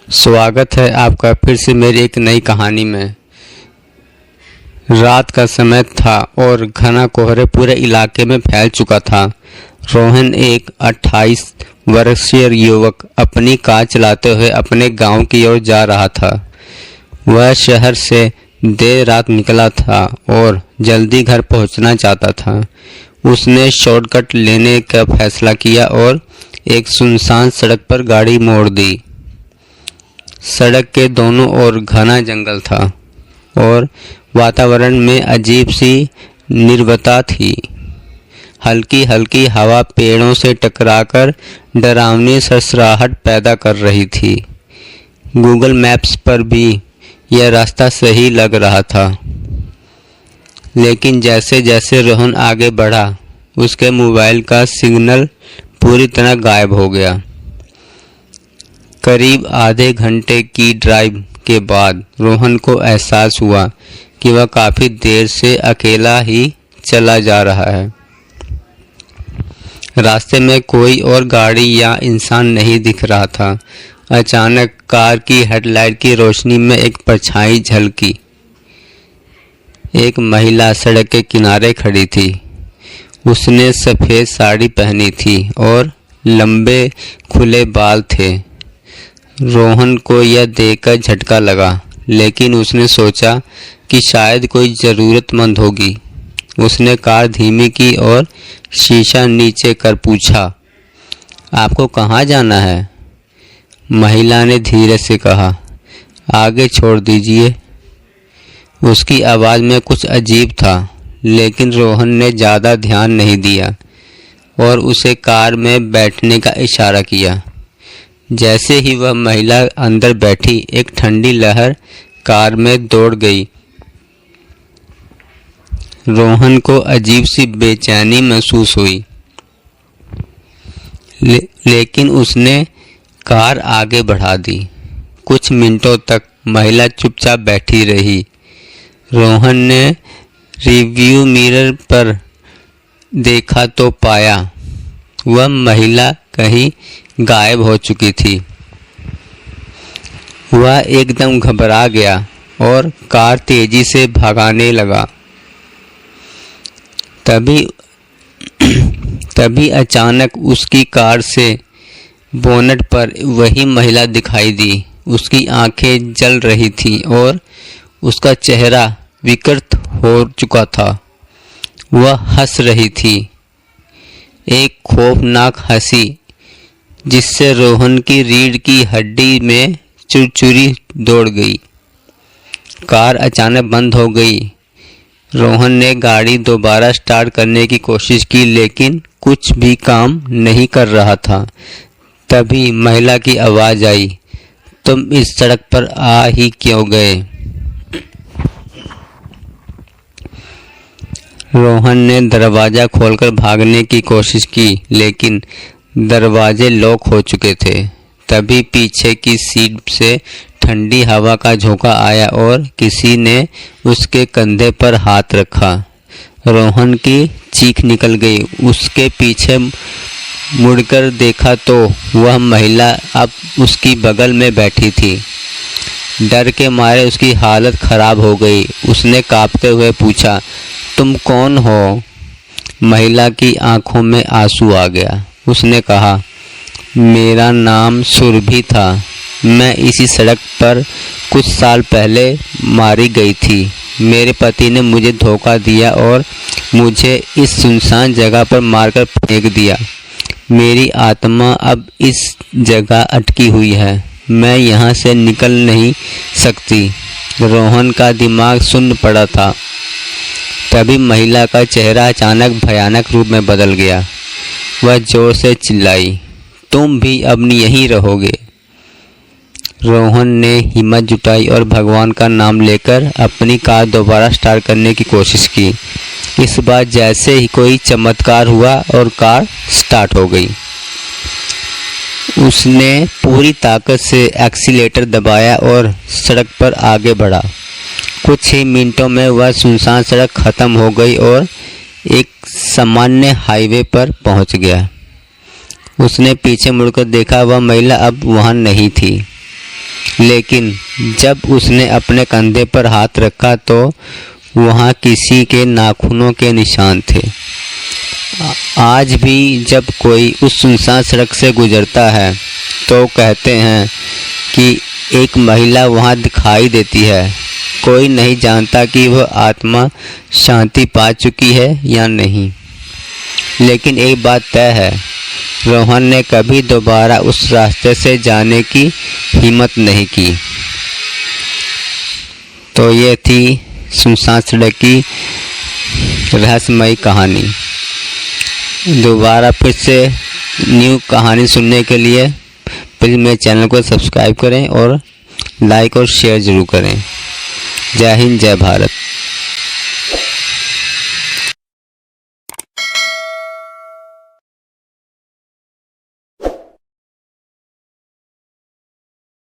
स्वागत है आपका फिर से मेरी एक नई कहानी में। रात का समय था और घना कोहरे पूरे इलाके में फैल चुका था। रोहन एक 28 वर्षीय युवक अपनी कार चलाते हुए अपने गांव की ओर जा रहा था। वह शहर से देर रात निकला था और जल्दी घर पहुंचना चाहता था। उसने शॉर्टकट लेने का फैसला किया और एक सुनसान सड़क पर गाड़ी मोड़ दी। सड़क के दोनों ओर घना जंगल था और वातावरण में अजीब सी नीरवता थी। हल्की हल्की हवा पेड़ों से टकराकर डरावनी सरसराहट पैदा कर रही थी। गूगल मैप्स पर भी यह रास्ता सही लग रहा था, लेकिन जैसे जैसे रोहन आगे बढ़ा उसके मोबाइल का सिग्नल पूरी तरह गायब हो गया। करीब आधे घंटे की ड्राइव के बाद रोहन को एहसास हुआ कि वह काफ़ी देर से अकेला ही चला जा रहा है। रास्ते में कोई और गाड़ी या इंसान नहीं दिख रहा था। अचानक कार की हेडलाइट की रोशनी में एक परछाई झलकी। एक महिला सड़क के किनारे खड़ी थी। उसने सफ़ेद साड़ी पहनी थी और लंबे खुले बाल थे। रोहन को यह देखकर झटका लगा, लेकिन उसने सोचा कि शायद कोई ज़रूरतमंद होगी। उसने कार धीमी की और शीशा नीचे कर पूछा, आपको कहाँ जाना है? महिला ने धीरे से कहा, आगे छोड़ दीजिए। उसकी आवाज़ में कुछ अजीब था, लेकिन रोहन ने ज़्यादा ध्यान नहीं दिया और उसे कार में बैठने का इशारा किया। जैसे ही वह महिला अंदर बैठी, एक ठंडी लहर कार में दौड़ गई। रोहन को अजीब सी बेचैनी महसूस हुई, लेकिन उसने कार आगे बढ़ा दी। कुछ मिनटों तक महिला चुपचाप बैठी रही। रोहन ने रिव्यू मिरर पर देखा तो पाया वह महिला कहीं गायब हो चुकी थी। वह एकदम घबरा गया और कार तेजी से भगाने लगा। तभी अचानक उसकी कार से बोनट पर वही महिला दिखाई दी। उसकी आंखें जल रही थीं और उसका चेहरा विकृत हो चुका था। वह हंस रही थी, एक खौफनाक हंसी जिससे रोहन की रीढ़ की हड्डी में चुरचुरी दौड़ गई। कार अचानक बंद हो गई। रोहन ने गाड़ी दोबारा स्टार्ट करने की कोशिश की, लेकिन कुछ भी काम नहीं कर रहा था। तभी महिला की आवाज़ आई, तुम इस सड़क पर आ ही क्यों गए? रोहन ने दरवाज़ा खोलकर भागने की कोशिश की, लेकिन दरवाजे लॉक हो चुके थे। तभी पीछे की सीट से ठंडी हवा का झोंका आया और किसी ने उसके कंधे पर हाथ रखा। रोहन की चीख निकल गई। उसके पीछे मुड़कर देखा तो वह महिला अब उसकी बगल में बैठी थी। डर के मारे उसकी हालत खराब हो गई। उसने कांपते हुए पूछा, तुम कौन हो? महिला की आंखों में आंसू आ गया। उसने कहा, मेरा नाम सुरभि था। मैं इसी सड़क पर कुछ साल पहले मारी गई थी। मेरे पति ने मुझे धोखा दिया और मुझे इस सुनसान जगह पर मारकर फेंक दिया। मेरी आत्मा अब इस जगह अटकी हुई है। मैं यहाँ से निकल नहीं सकती। रोहन का दिमाग सुन्न पड़ा था। तभी महिला का चेहरा अचानक भयानक रूप में बदल गया। वह जोर से चिल्लाई, तुम भी अब यहीं रहोगे। रोहन ने हिम्मत जुटाई और भगवान का नाम लेकर अपनी कार दोबारा स्टार्ट करने की कोशिश की। इस बार जैसे ही कोई चमत्कार हुआ और कार स्टार्ट हो गई। उसने पूरी ताकत से एक्सीलेटर दबाया और सड़क पर आगे बढ़ा। कुछ ही मिनटों में वह सुनसान सड़क खत्म हो गई और एक सामान्य हाईवे पर पहुंच गया। उसने पीछे मुड़कर देखा, वह महिला अब वहां नहीं थी। लेकिन जब उसने अपने कंधे पर हाथ रखा तो वहाँ किसी के नाखूनों के निशान थे। आज भी जब कोई उस सुनसान सड़क से गुजरता है तो कहते हैं कि एक महिला वहाँ दिखाई देती है। कोई नहीं जानता कि वह आत्मा शांति पा चुकी है या नहीं, लेकिन एक बात तय है, रोहन ने कभी दोबारा उस रास्ते से जाने की हिम्मत नहीं की। तो ये थी सुनसान सड़क की रहस्यमयी कहानी। दोबारा फिर से न्यू कहानी सुनने के लिए प्लीज़ मेरे चैनल को सब्सक्राइब करें और लाइक और शेयर ज़रूर करें। जय हिंद, जय भारत।